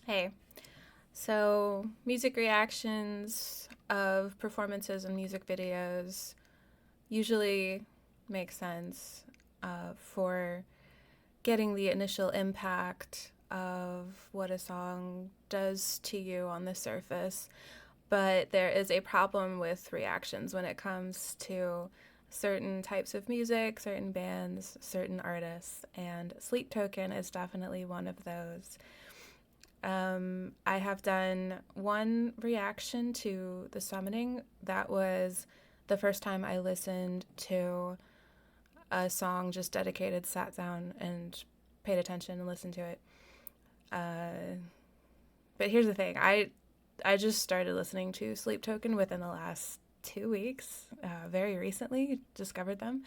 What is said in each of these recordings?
Hey, so music reactions of performances and music videos usually make sense for getting the initial impact of what a song does to you on the surface. But there is a problem with reactions when it comes to certain types of music, certain bands, certain artists, and Sleep Token is definitely one of those. I have done one reaction to The Summoning. That was the first time I listened to a song just dedicated, sat down and paid attention and listened to it. But here's the thing, I just started listening to Sleep Token within the last 2 weeks, very recently discovered them.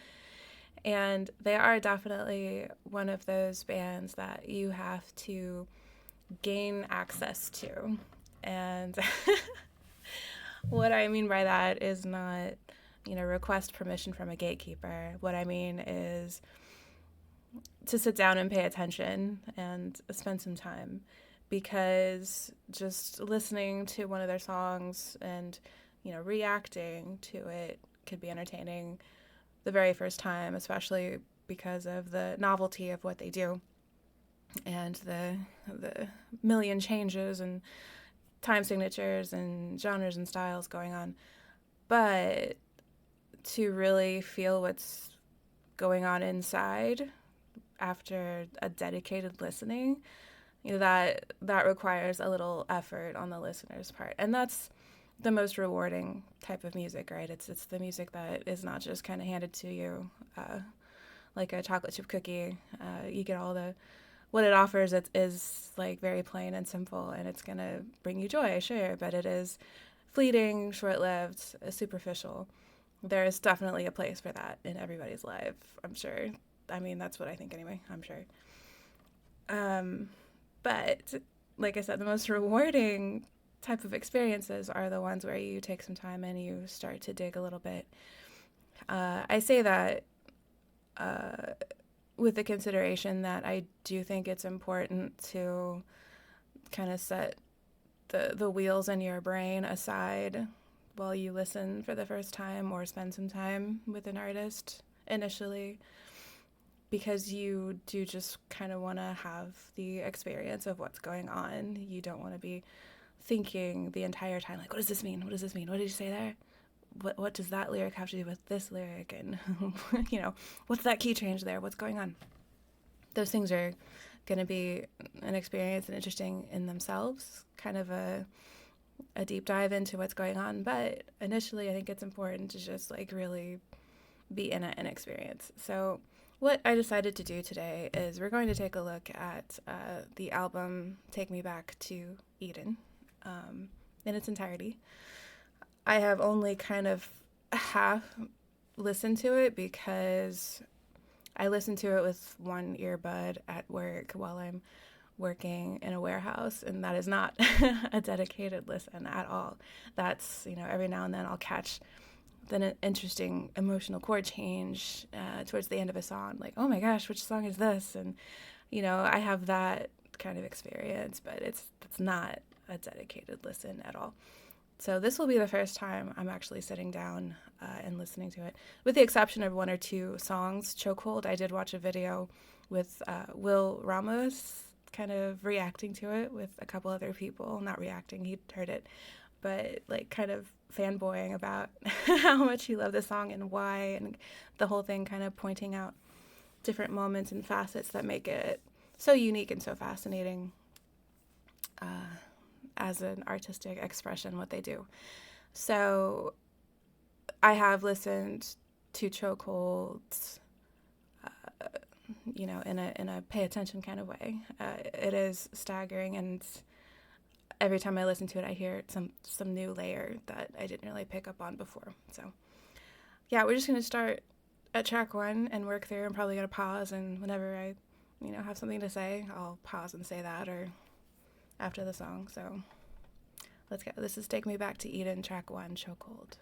And they are definitely one of those bands that you have to gain access to. And what I mean by that is not, request permission from a gatekeeper. What I mean is to sit down and pay attention and spend some time, because just listening to one of their songs and, reacting to it could be entertaining the very first time, especially because of the novelty of what they do and the million changes and time signatures and genres and styles going on. But to really feel what's going on inside after a dedicated listening, that requires a little effort on the listener's part. And that's the most rewarding type of music, right? It's the music that is not just kind of handed to you like a chocolate chip cookie. You get all the what it offers. It is like very plain and simple, and it's gonna bring you joy, sure, but it is fleeting, short-lived, superficial. There is definitely a place for that in everybody's life, I'm sure. I mean, that's what I think anyway, I'm sure. But like I said, the most rewarding type of experiences are the ones where you take some time and you start to dig a little bit. I say that with the consideration that I do think it's important to kind of set the wheels in your brain aside while you listen for the first time or spend some time with an artist initially, because you do just kind of want to have the experience of what's going on. You don't want to be thinking the entire time, like, what does this mean? What does this mean? What did you say there? What does that lyric have to do with this lyric? And, what's that key change there? What's going on? Those things are going to be an experience and interesting in themselves, kind of a deep dive into what's going on. But initially, I think it's important to just like really be in an experience. So what I decided to do today is we're going to take a look at the album Take Me Back to Eden in its entirety. I have only kind of half listened to it because I listen to it with one earbud at work while I'm working in a warehouse, and that is not a dedicated listen at all. That's, every now and then I'll catch an interesting emotional chord change towards the end of a song, like, oh my gosh, which song is this? And, I have that kind of experience, but it's not a dedicated listen at all. So this will be the first time I'm actually sitting down and listening to it, with the exception of one or two songs. Chokehold, I did watch a video with Will Ramos kind of reacting to it with a couple other people. Not reacting, he'd heard it, but like kind of fanboying about how much he loved the song and why, and the whole thing kind of pointing out different moments and facets that make it so unique and so fascinating as an artistic expression, what they do. So I have listened to Chokeholds, in a pay attention kind of way. It is staggering, and every time I listen to it, I hear some new layer that I didn't really pick up on before. So yeah, we're just gonna start at track one and work through. I'm probably gonna pause, and whenever I, have something to say, I'll pause and say that, or after the song. So let's go. This is Take Me Back to Eden, track one, Chokehold.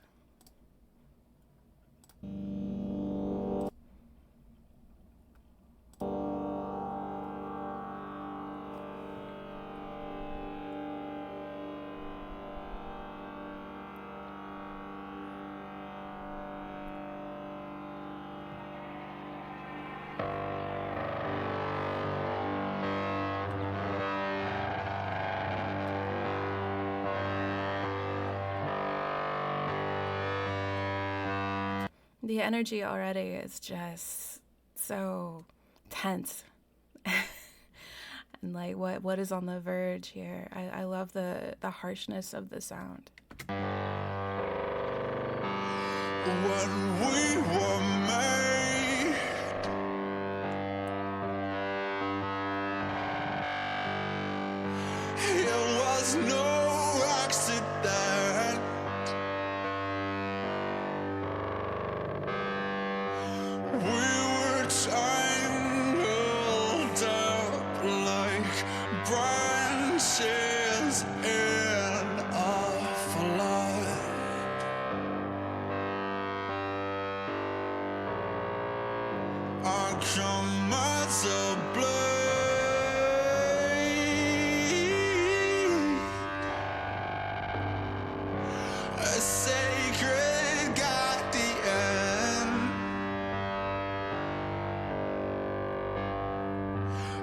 The energy already is just so tense. And like what is on the verge here. I love the harshness of the sound. When we were made, it was no accident. We were tangled up like branches in a flood. I come as a blade, a sacred guardian.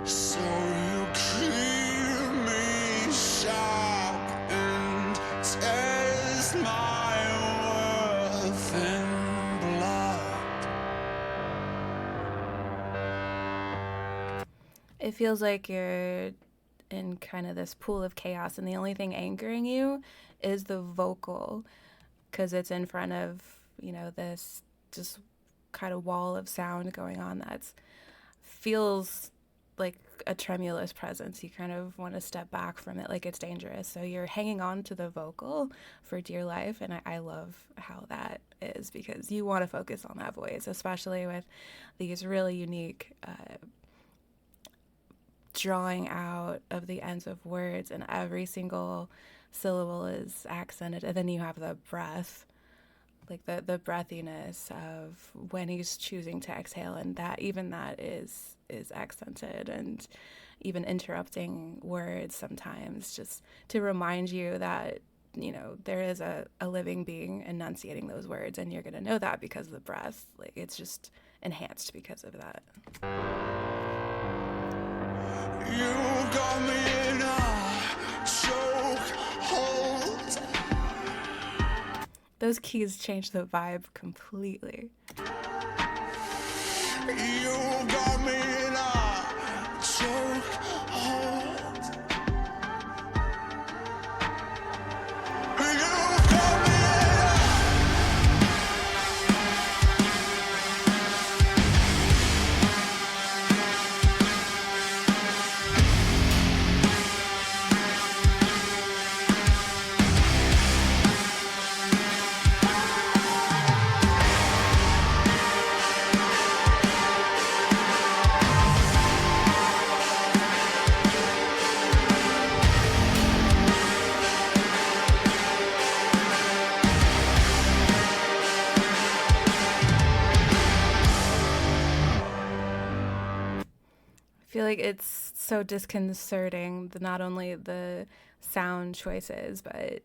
So you keep me sharp and test my worth in blood. It feels like you're in kind of this pool of chaos, and the only thing anchoring you is the vocal, because it's in front of, this just kind of wall of sound going on that feels like a tremulous presence. You kind of want to step back from it like it's dangerous. So you're hanging on to the vocal for dear life, and I love how that is, because you want to focus on that voice, especially with these really unique drawing out of the ends of words, and every single syllable is accented, and then you have the breath, like the breathiness of when he's choosing to exhale, and that is accented, and even interrupting words sometimes just to remind you that there is a living being enunciating those words, and you're going to know that because of the breath. Like, it's just enhanced because of that. You got me in a chokehold. Those keys change the vibe completely. You got me in a chokehold. You got me I feel like it's so disconcerting, not only the sound choices, but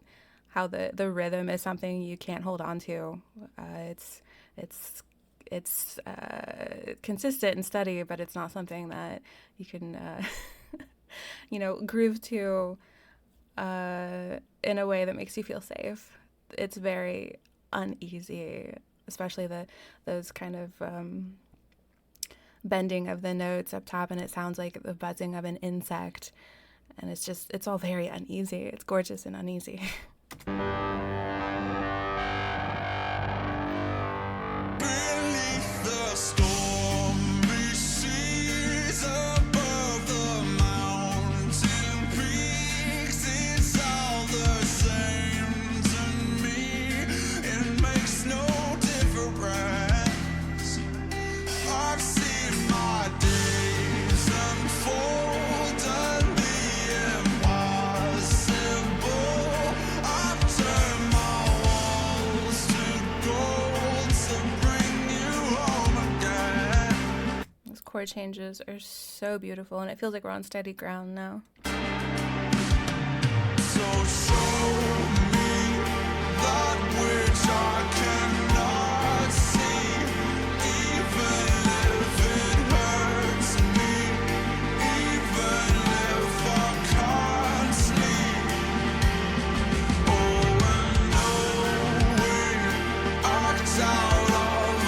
how the rhythm is something you can't hold on to. It's consistent and steady, but it's not something that you can groove to in a way that makes you feel safe. It's very uneasy, especially those kind of bending of the notes up top, and it sounds like the buzzing of an insect, and it's all very uneasy. It's gorgeous and uneasy. beneath the stormy seas, above the mountain peaks, it's all the same to me. It makes no difference. I've seen my days unfold and the impossible. I've turned my walls to gold to bring you home again. Those chord changes are so beautiful, and it feels like we're on steady ground now. So show me that which I cannot see, even if it hurts me, even if I can't sleep. Oh, and knowing act out of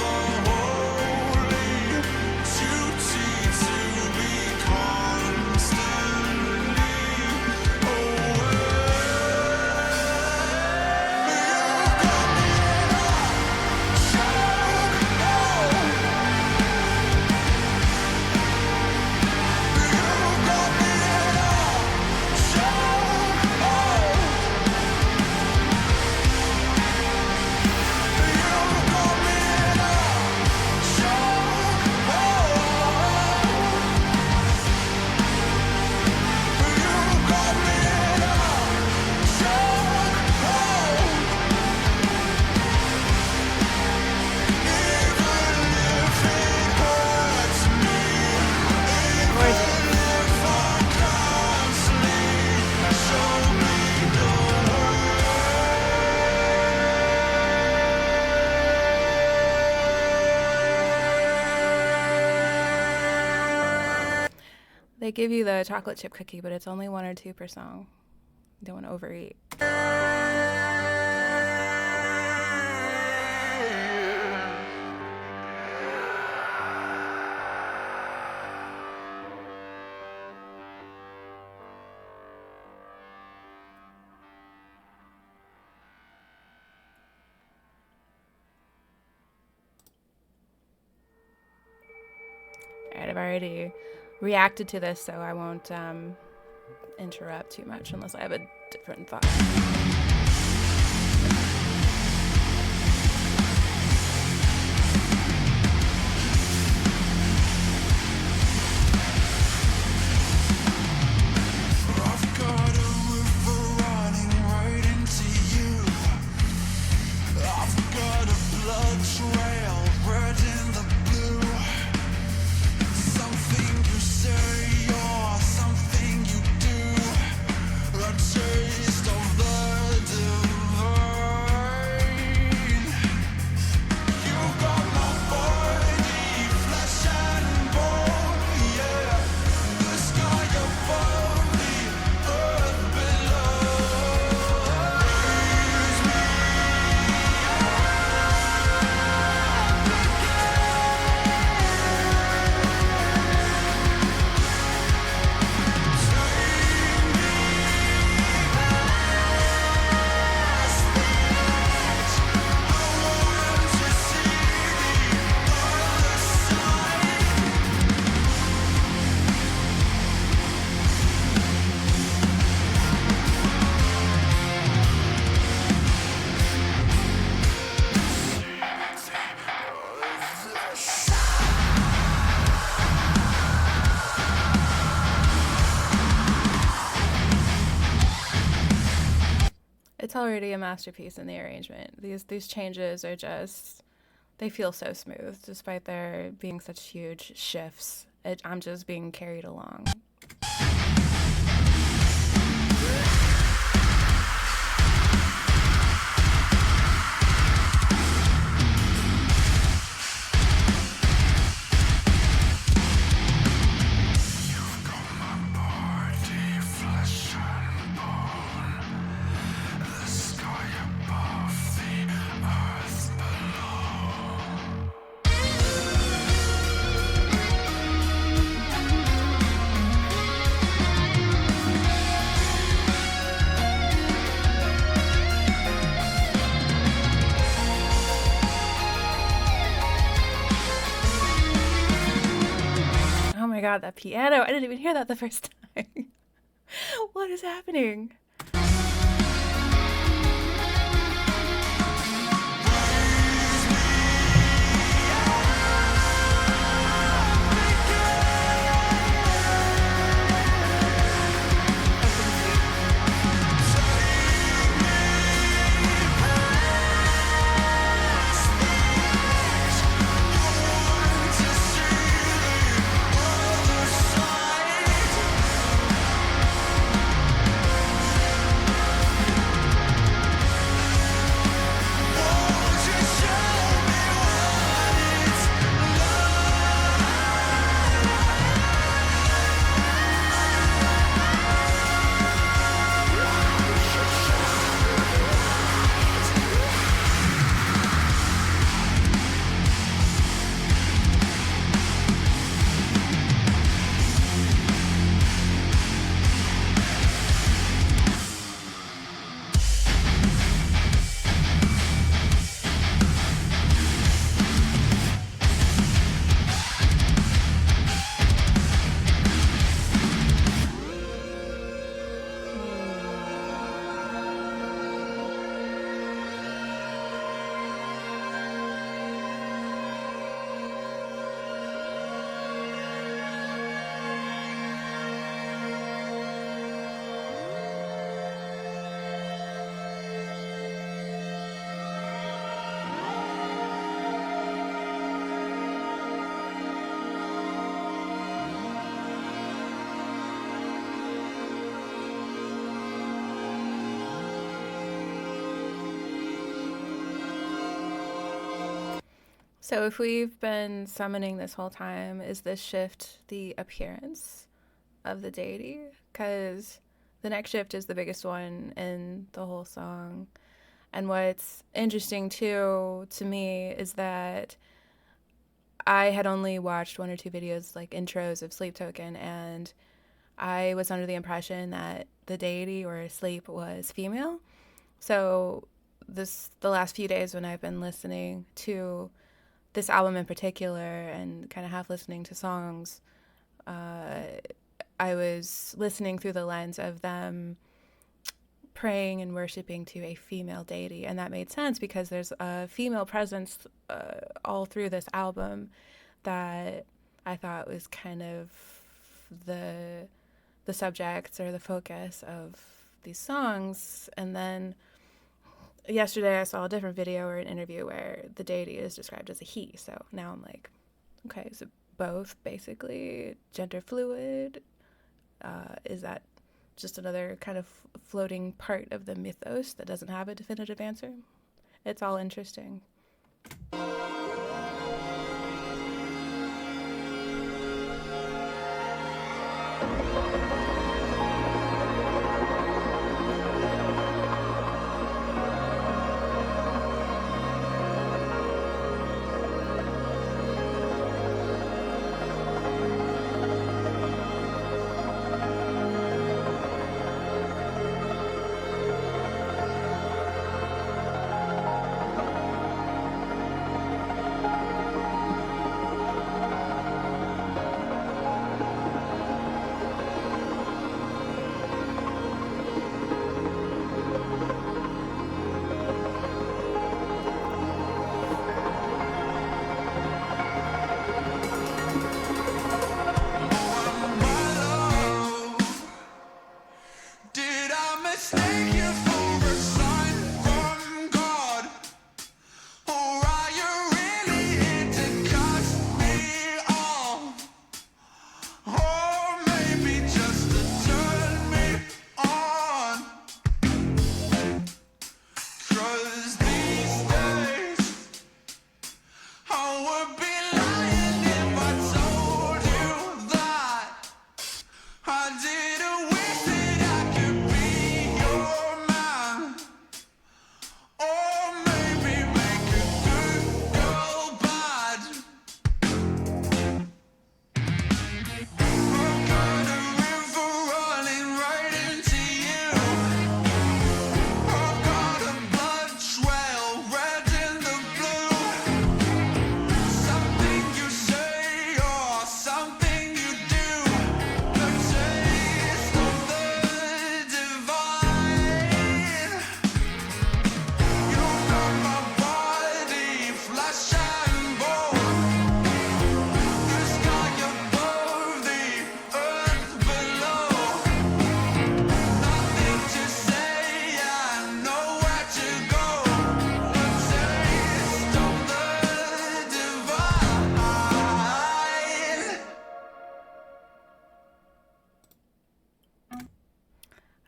They give you the chocolate chip cookie, but it's only 1 or 2 per song. You don't want to overeat. Alright, I've already reacted to this, so I won't interrupt too much unless I have a different thought. I've got a river running right into you. I've got a blood trail red in the blue. Something you say or something you do. A taste of the divine. You got my body, flesh and bone, yeah. The sky above, the earth below. Raise me It's already a masterpiece in the arrangement. These changes are just, they feel so smooth, despite there being such huge shifts. I'm just being carried along. Oh my god, that piano! I didn't even hear that the first time. What is happening? So if we've been summoning this whole time, is this shift the appearance of the deity, because the next shift is the biggest one in the whole song. And what's interesting too to me is that I had only watched one or two videos, like intros of Sleep Token, and I was under the impression that the deity or Sleep was female. So the last few days when I've been listening to this album in particular and kind of half listening to songs, I was listening through the lens of them praying and worshiping to a female deity, and that made sense because there's a female presence all through this album that I thought was kind of the subject or the focus of these songs. And then yesterday I saw a different video or an interview where the deity is described as a he, so now I'm like, okay, is it both basically gender fluid? Is that just another kind of floating part of the mythos that doesn't have a definitive answer? It's all interesting.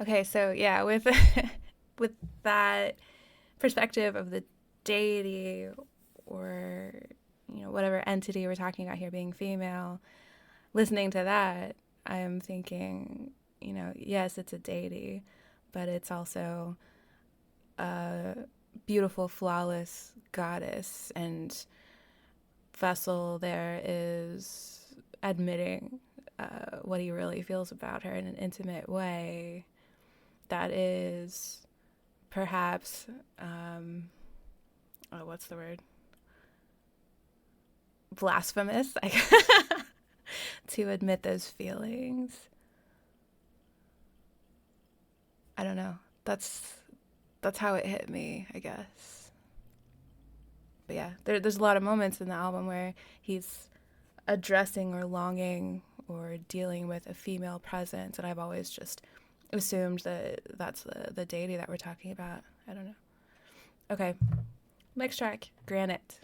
Okay, so yeah, with with that perspective of the deity or whatever entity we're talking about here being female, listening to that, I'm thinking, yes, it's a deity, but it's also a beautiful, flawless goddess, and Vessel there is admitting what he really feels about her in an intimate way that is perhaps, what's the word? Blasphemous, to admit those feelings. I don't know. That's how it hit me, I guess. But yeah, there's a lot of moments in the album where he's addressing or longing or dealing with a female presence, and I've always just assumed that that's the deity that we're talking about. I don't know. Okay, next track, Granite.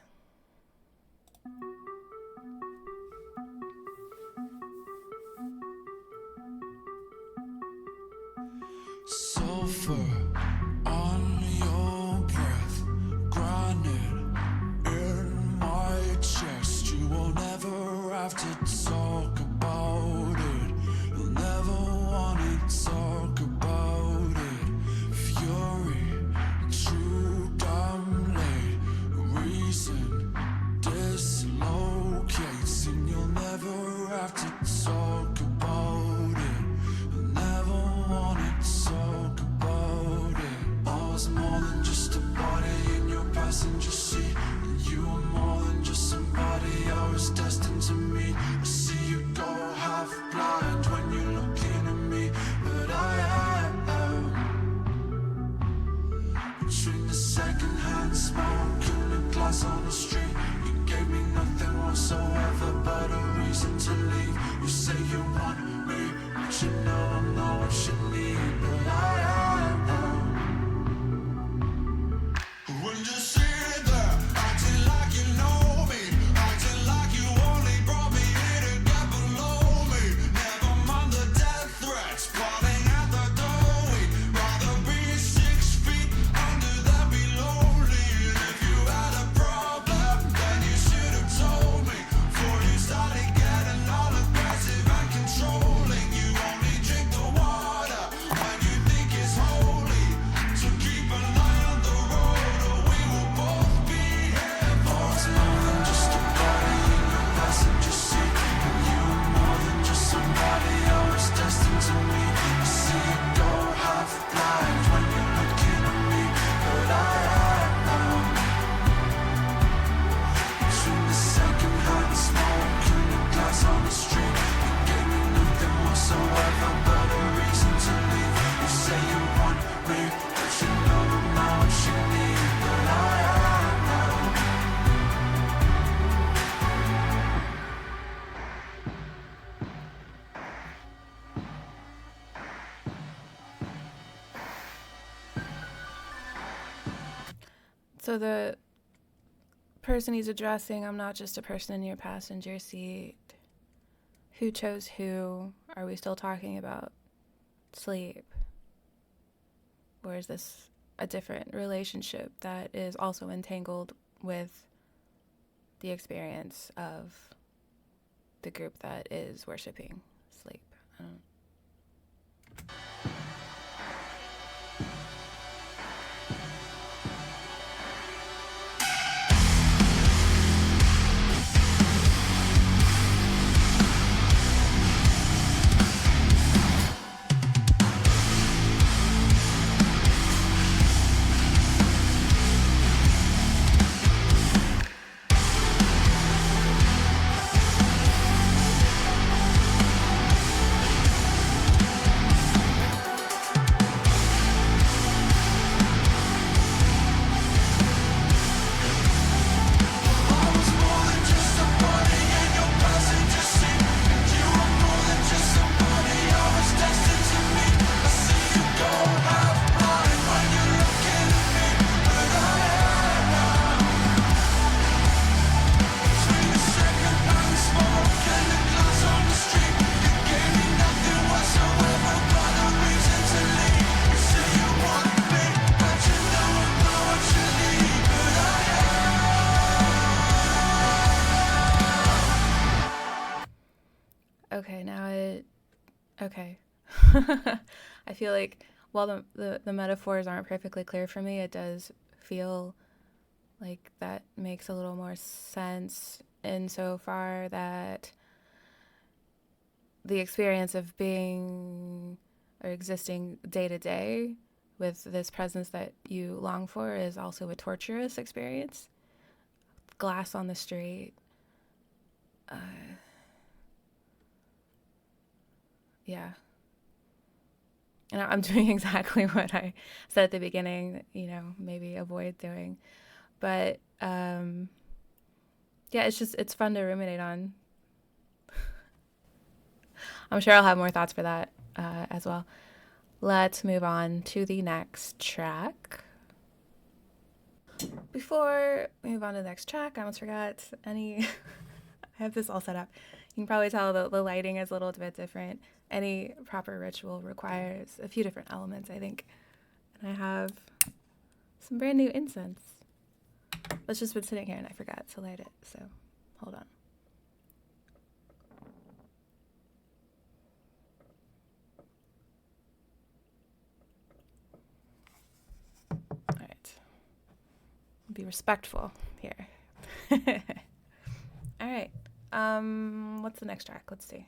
Sulfur on your breath, granite in my chest. You will never have to talk about it. You'll never what you need, but I am. When you sit there, acting like you know me, acting like you only brought me here to get below me. Never mind the death threats, falling at the door. We'd rather be 6 feet under than be lonely. And if you had a problem, then you should have told me. Before you started getting all aggressive and controlling. You only drink the water when you think it's holy. So keep an eye on the road, or we will both be here. Oh, it's more than just a body in your passenger seat. And you are more than just somebody, oh, it's destined to meet. I see you go half blind when you're looking at me, but I am. Between the second-hand smoke and the glass on the street, you gave me nothing whatsoever but a reason to leave. You say you want me, but you know I'm not what you need, but I am. So the person he's addressing, I'm not just a person in your passenger seat. Who chose who? Are we still talking about sleep? Or is this a different relationship that is also entangled with the experience of the group that is worshiping sleep? I don't. Okay. I feel like while the metaphors aren't perfectly clear for me, it does feel like that makes a little more sense insofar that the experience of being or existing day to day with this presence that you long for is also a torturous experience. Glass on the street. Yeah. And I'm doing exactly what I said at the beginning, maybe avoid doing. But yeah, it's fun to ruminate on. I'm sure I'll have more thoughts for that as well. Let's move on to the next track. Before we move on to the next track, I almost forgot I have this all set up. You can probably tell the lighting is a little bit different. Any proper ritual requires a few different elements, I think. And I have some brand new incense. It's just been sitting here and I forgot to light it, so hold on. All right. Be respectful here. All right. What's the next track? Let's see.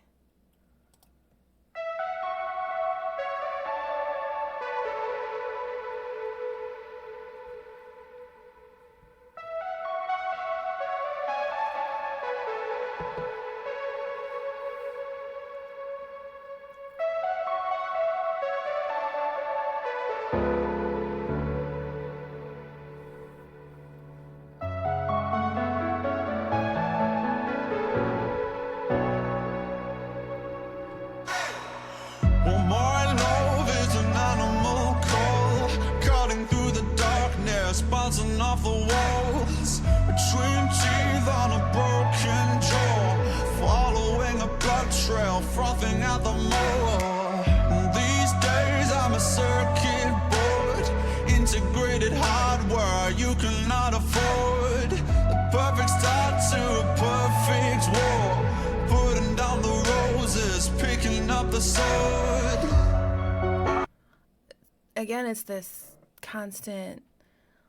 again, it's this constant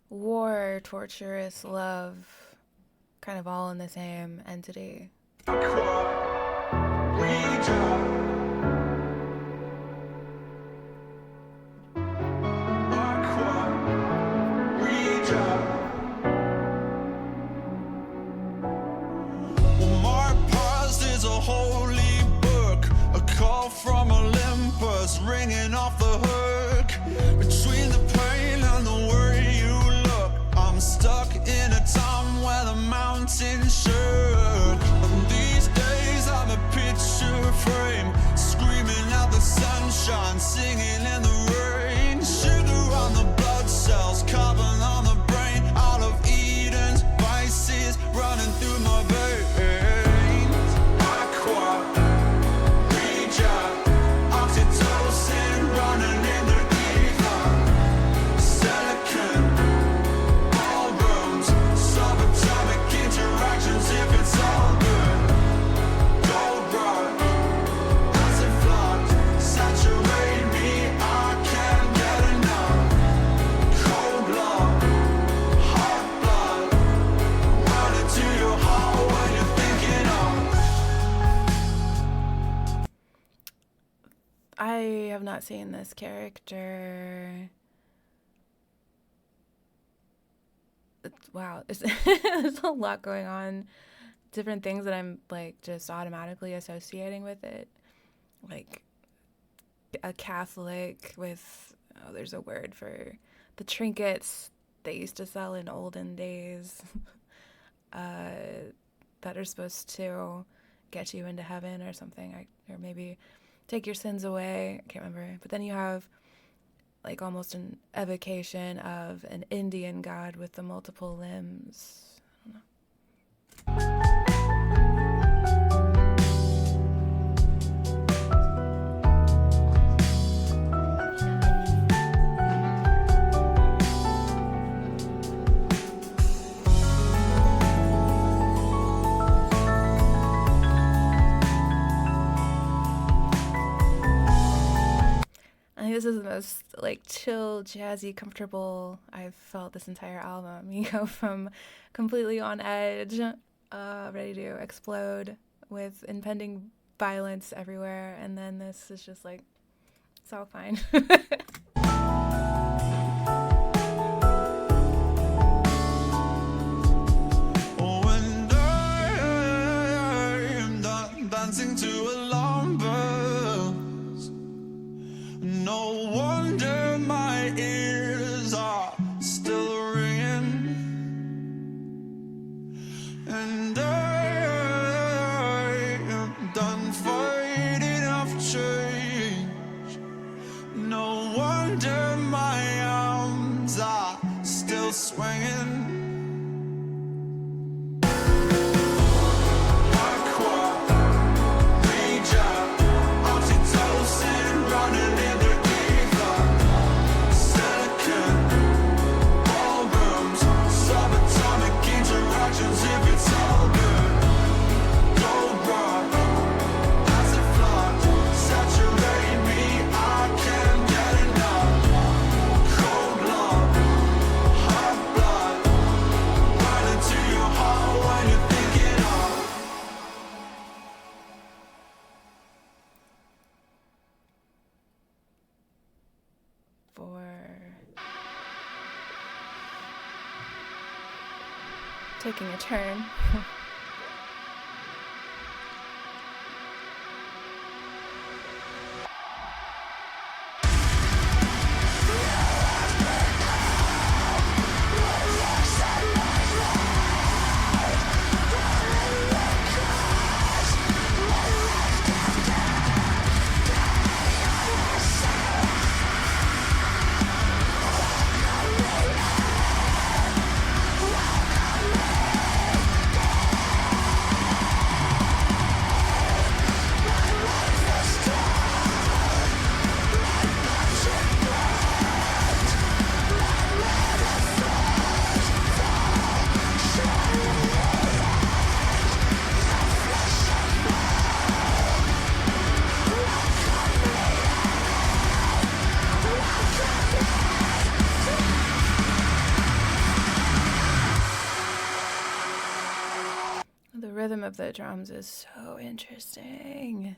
war, torturous love, kind of all in the same entity. Aqua, Regia. From Olympus, ringing off the hook. Between the pain and the way you look, I'm stuck in a time where the mountains shook. And these days I'm a picture frame, screaming out the sunshine, singing in the rain. Sugar on the blood cells, carbon on the brain. Out of Eden's vices running through my veins. Aqua, oxytocin running in the ether. Silicon ballrooms, subatomic interactions. If it's all good, gold rush, acid flux, saturate me. I can't get enough. Cold blood, hot blood, running to your heart when you're thinking of. I have not seen this character. Wow, there's a lot going on. Different things that I'm like just automatically associating with it. Like a Catholic with, oh, there's a word for the trinkets they used to sell in olden days that are supposed to get you into heaven or something, or maybe take your sins away. I can't remember. But then you have like almost an evocation of an Indian god with the multiple limbs. I don't know. I think this is the most like chill, jazzy, comfortable I've felt this entire album. You go from completely on edge, ready to explode with impending violence everywhere, and then this is just like, it's all fine. When I'm dancing to alarm bells, no wonder my ears are still ringing. And I'm done fighting off change. No wonder my arms are still swinging. Taking a turn. rhythm of the drums is so interesting.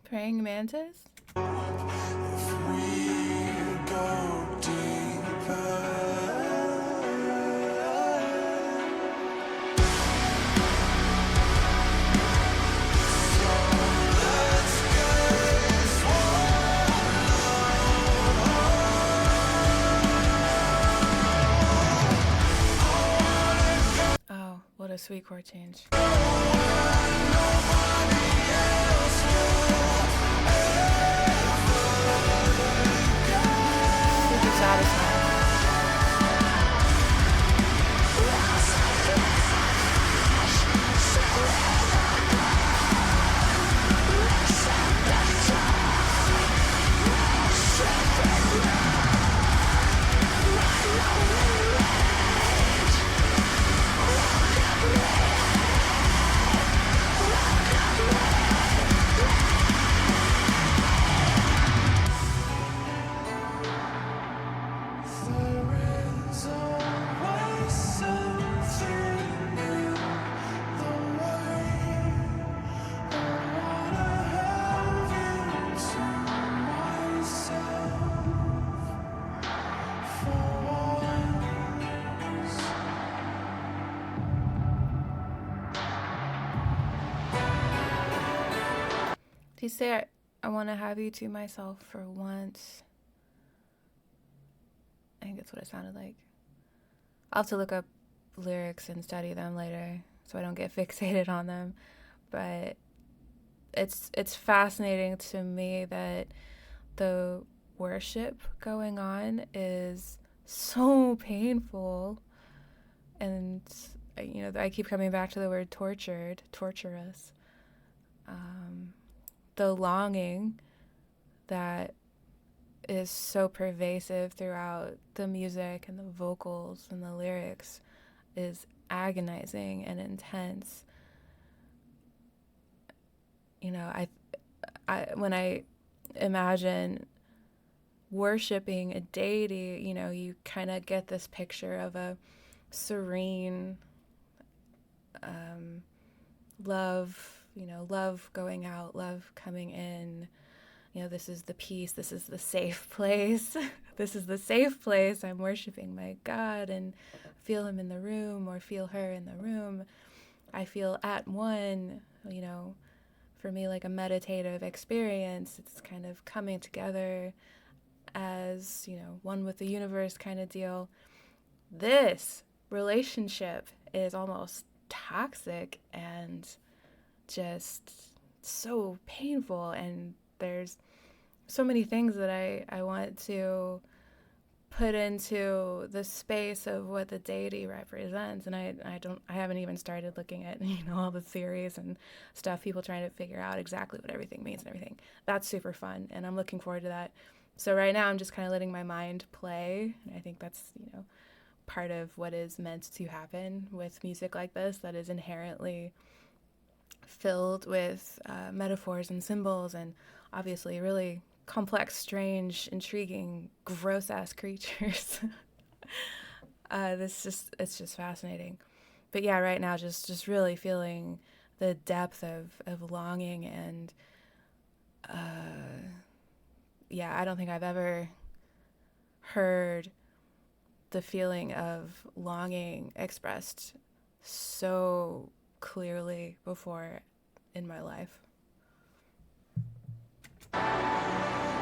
Praying mantis? Oh, what a sweet chord change. Super satisfying. Do you say I want to have you to myself for once? I think that's what it sounded like. I'll have to look up lyrics and study them later so I don't get fixated on them. But it's fascinating to me that the worship going on is so painful. And, I keep coming back to the word torturous. The longing that is so pervasive throughout the music and the vocals and the lyrics is agonizing and intense. When I imagine worshiping a deity, you kind of get this picture of a serene love, love going out, love coming in. This is the peace, this is the safe place. This is the safe place. I'm worshiping my God and feel him in the room or feel her in the room. I feel at one, for me, like a meditative experience. It's kind of coming together as, one with the universe kind of deal. This relationship is almost toxic and just so painful, and there's so many things that I want to put into the space of what the deity represents, and I haven't even started looking at all the theories and stuff, people trying to figure out exactly what everything means and everything. That's super fun, and I'm looking forward to that. So right now I'm just kind of letting my mind play, and I think that's part of what is meant to happen with music like this, that is inherently filled with metaphors and symbols and obviously really complex, strange, intriguing, gross-ass creatures. It's just fascinating. But yeah, right now just really feeling the depth of longing and I don't think I've ever heard the feeling of longing expressed so clearly before in my life. Follow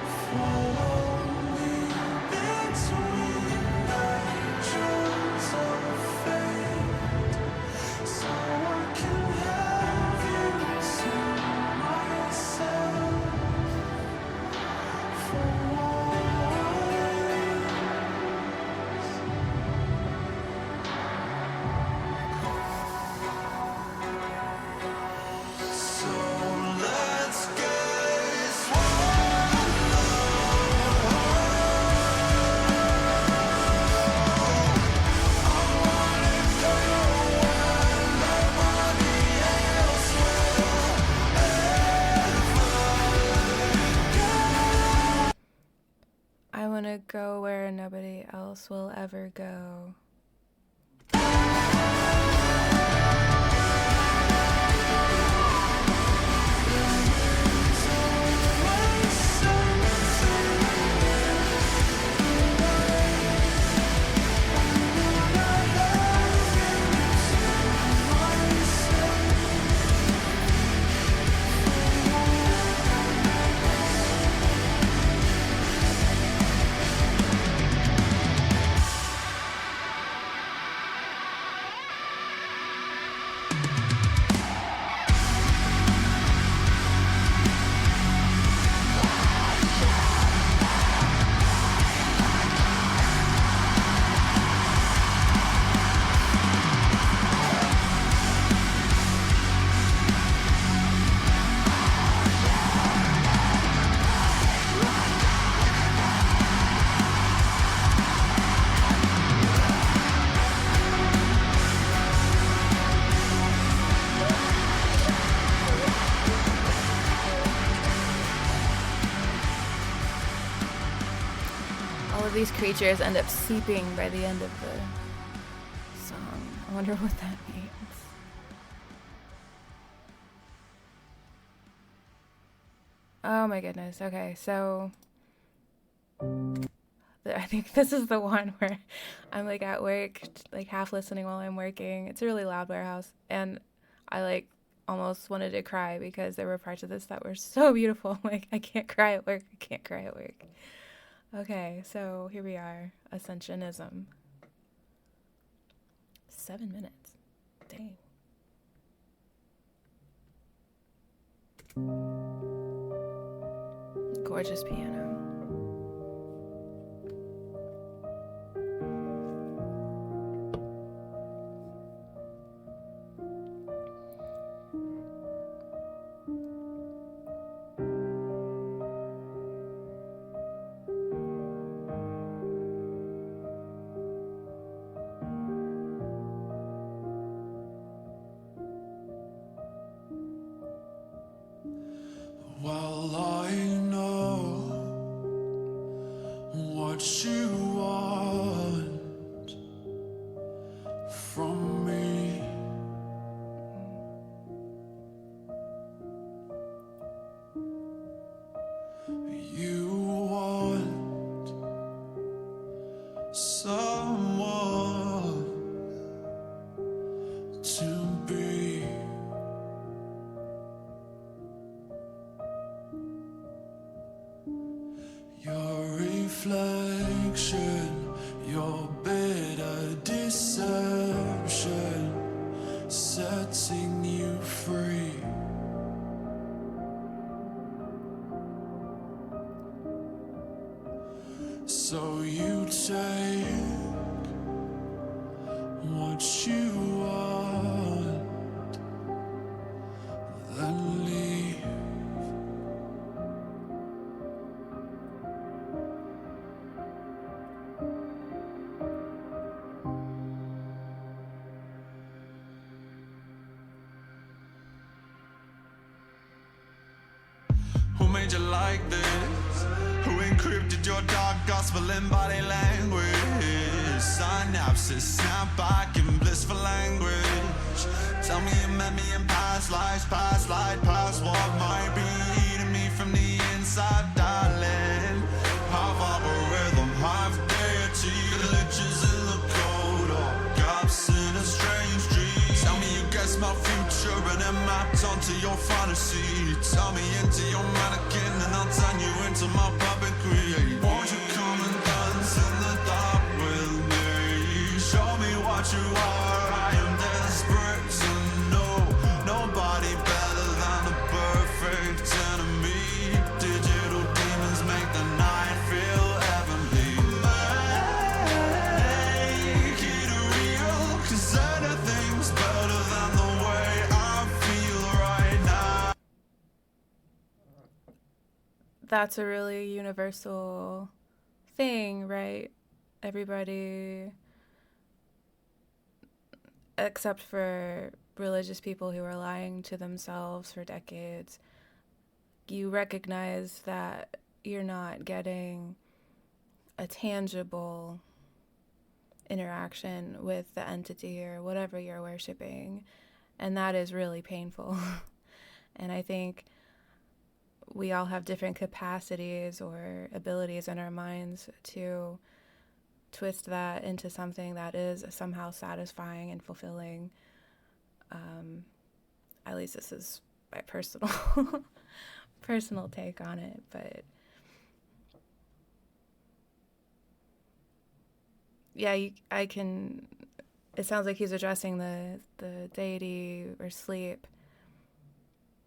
me, Go where nobody else will ever go. These creatures end up seeping by the end of the song. I wonder what that means. Oh my goodness. Okay, so I think this is the one where I'm like at work, like half listening while I'm working. It's a really loud warehouse, and I like almost wanted to cry because there were parts of this that were so beautiful. Like, I can't cry at work. I can't cry at work. Okay, so here we are. Ascensionism. 7 minutes. Dang. Gorgeous piano. Well, I know what you want from me. You want someone to be. Your reflection, your bitter deception, setting you free. So you take what you want, then leave. Who made you like this? Who encrypted your dark gospel in body language? Synapses snap back in blissful language. Tell me you met me in past lives, past light, past what might be eating me from the inside, darling. Half algorithm, half deity, glitches in the code, or gaps in a strange dream. Tell me you guessed my future and it mapped onto your fantasy. Tell me into your mannequin and I'll turn you into my puppet create. Won't you come and dance in the dark with me? Show me what you are. I am desperate to know. Nobody better than the perfect enemy. Digital demons make the night feel heavenly. Make it real, 'cause anything's better than the way I feel right now. That's a really universal thing, right? Everybody, except for religious people who are lying to themselves for decades, you recognize that you're not getting a tangible interaction with the entity or whatever you're worshiping. And that is really painful. And I think we all have different capacities or abilities in our minds to twist that into something that is somehow satisfying and fulfilling. At least this is my personal take on it, but yeah, it sounds like he's addressing the deity or sleep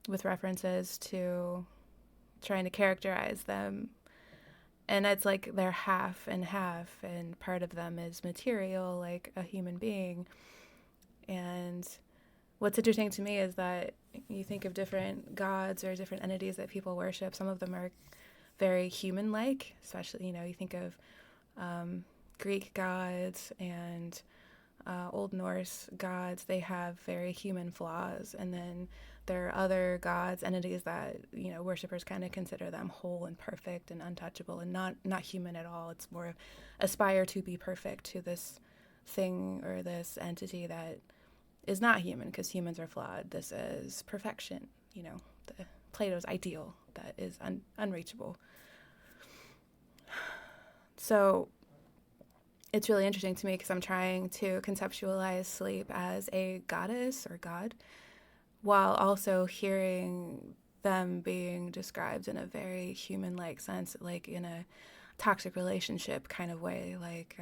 with references to trying to characterize them. And it's like they're half and half, and part of them is material, like a human being. And what's interesting to me is that you think of different gods or different entities that people worship. Some of them are very human-like, especially, you think of Greek gods and Old Norse gods. They have very human flaws. And then there are other gods, entities that, worshipers kind of consider them whole and perfect and untouchable and not human at all. It's more aspire to be perfect to this thing or this entity that is not human, because humans are flawed. This is perfection, the Plato's ideal that is unreachable. So it's really interesting to me because I'm trying to conceptualize sleep as a goddess or god, while also hearing them being described in a very human-like sense, like in a toxic relationship kind of way. Like,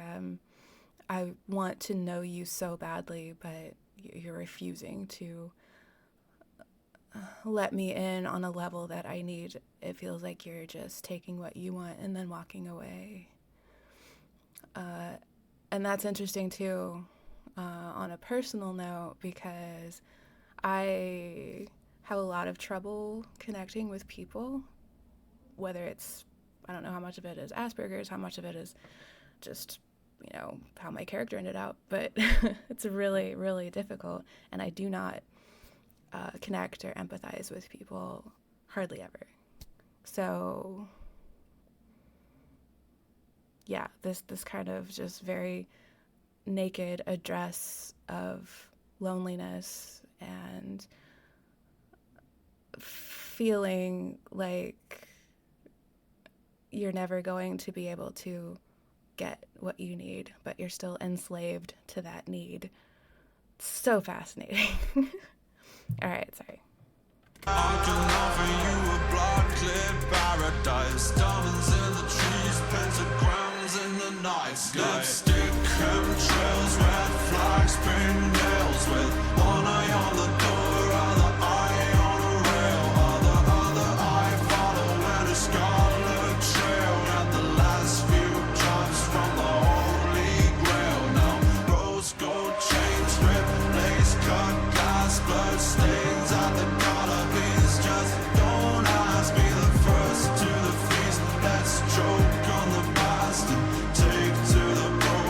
I want to know you so badly, but you're refusing to let me in on a level that I need. It feels like you're just taking what you want and then walking away. And that's interesting too, on a personal note, because I have a lot of trouble connecting with people, whether it's, I don't know how much of it is Asperger's, how much of it is just, how my character ended out, but it's really, really difficult. And I do not connect or empathize with people hardly ever. So yeah, this kind of just very naked address of loneliness and feeling like you're never going to be able to get what you need, but you're still enslaved to that need. It's so fascinating. All right, sorry. I can offer you a blood-clear paradise. Diamonds in the trees, pentagrams in the night sky. Lipstick, chemtrails, red flags, pink nails. With one eye on the door, other eye on a rail. Other eye following a scarlet trail. And the last few drops from the holy grail. Now rose gold chains, rip lace, cut glass, blood stains at the just don't ask, be the first to the feast. Let's choke on the past and take to the broken.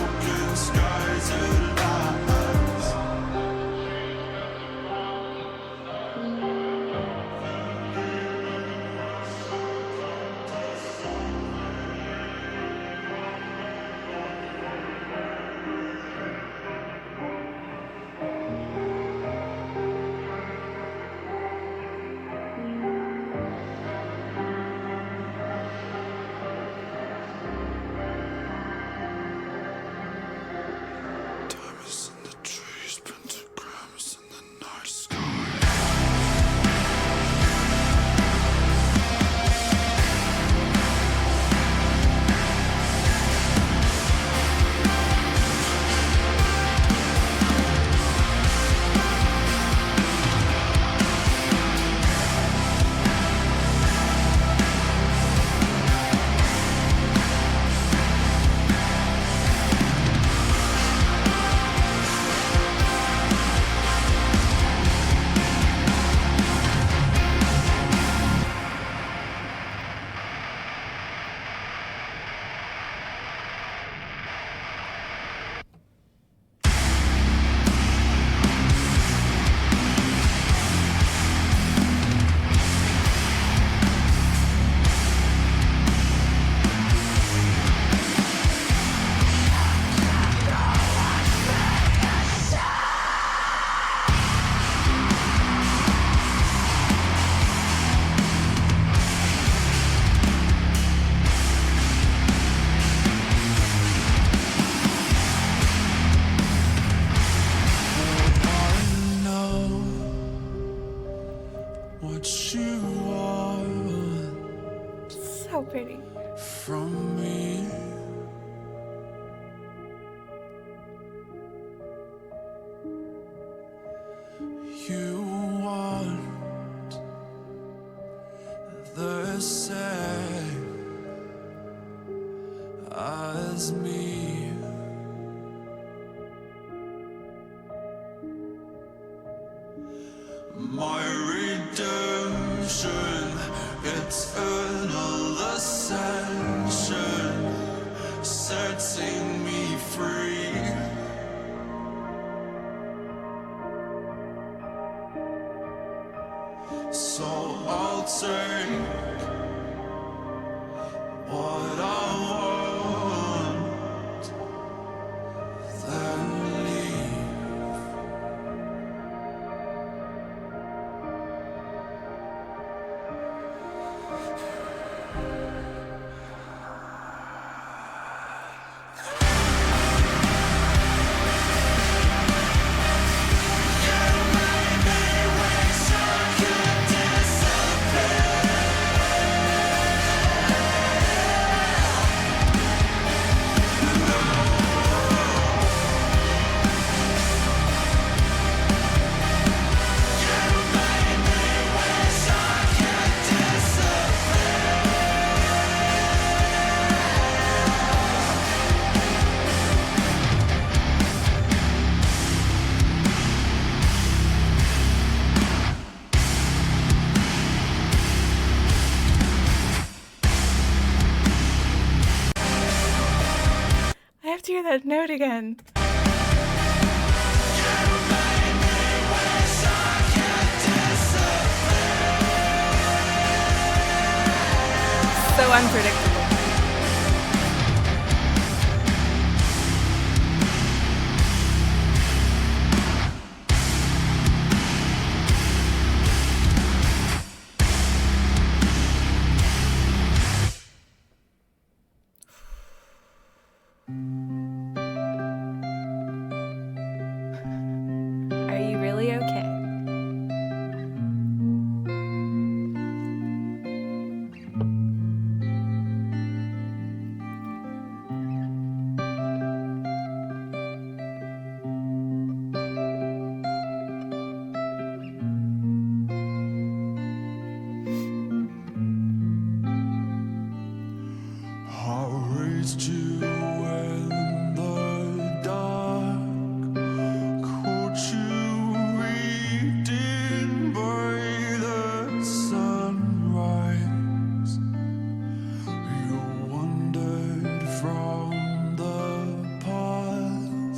what you want So pretty. from me. You want the same as me. My redemption, eternal ascension, setting me free. So I'll take what I want, then leave. I have to hear that note again. So unpredictable. Are you really okay? I raised you in the dark, caught you reading by the sunrise. You wandered from the path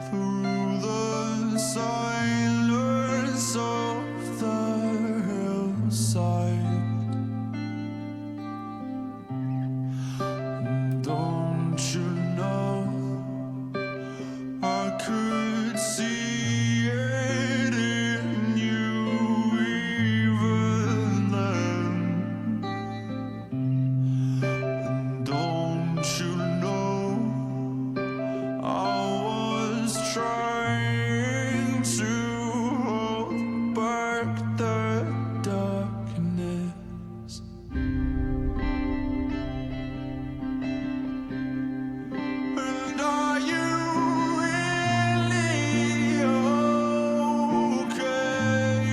through the silence of the hillside. Don't you know I could see it in you even then? And don't you know I was trying to hold back the darkness? And are you really okay?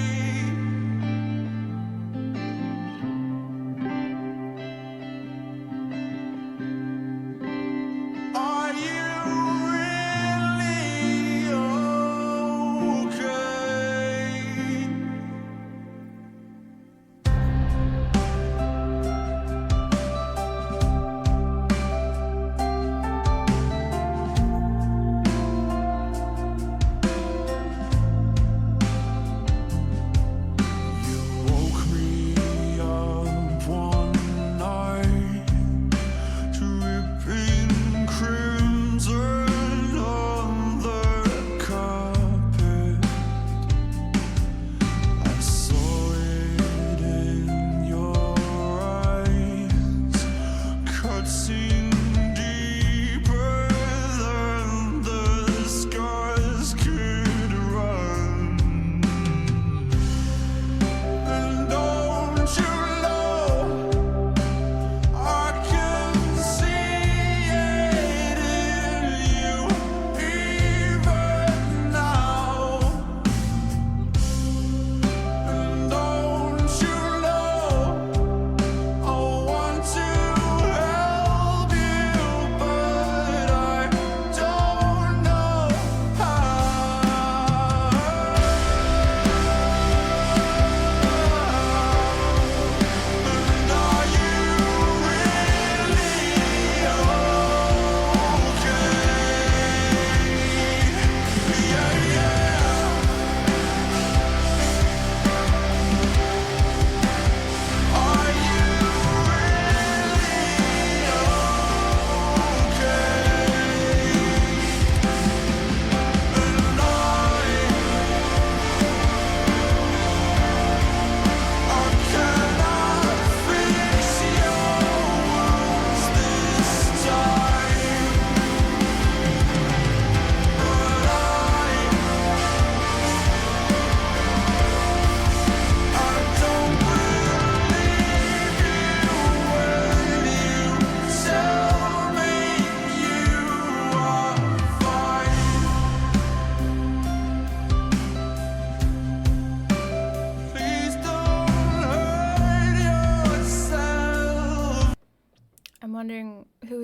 Are you really okay?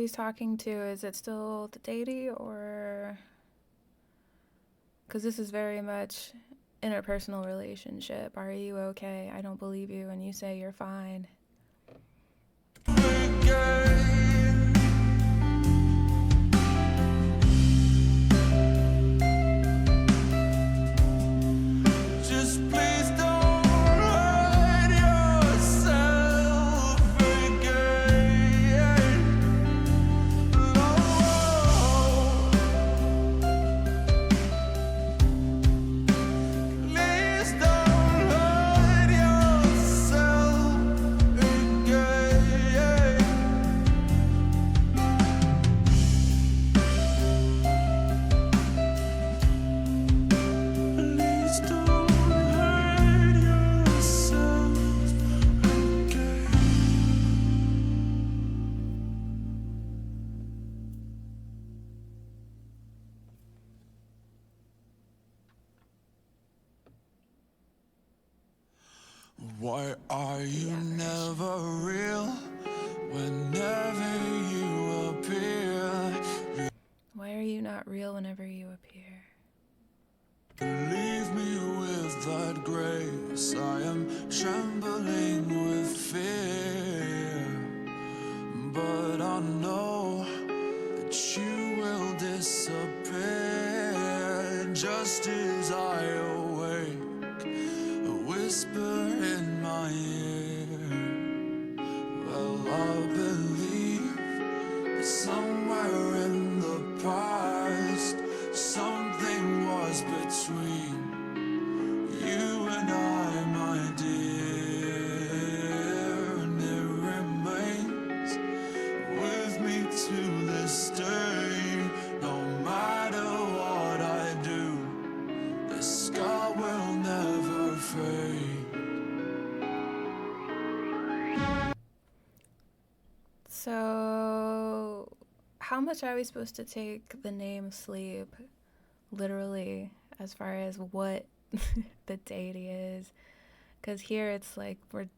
he's talking to, is it still the deity, or... Because this is very much interpersonal relationship. Are you okay? I don't believe you, and you say you're fine. Just please don't hurt yourself again. Oh, please don't hurt yourself again. Please don't hurt yourself again. Why are you never real whenever you appear? Why are you not real whenever you appear? Leave me with that grace. I am trembling with fear, but I know that you will disappear just as I awake. A whisper in my ear. Well, I believe that somewhere in the past something was between you and I, my dear, and it remains with me to this day. No matter what I do, the scar will never fade. So, how much are we supposed to take the name sleep literally as far as what the deity is? Because here it's like we're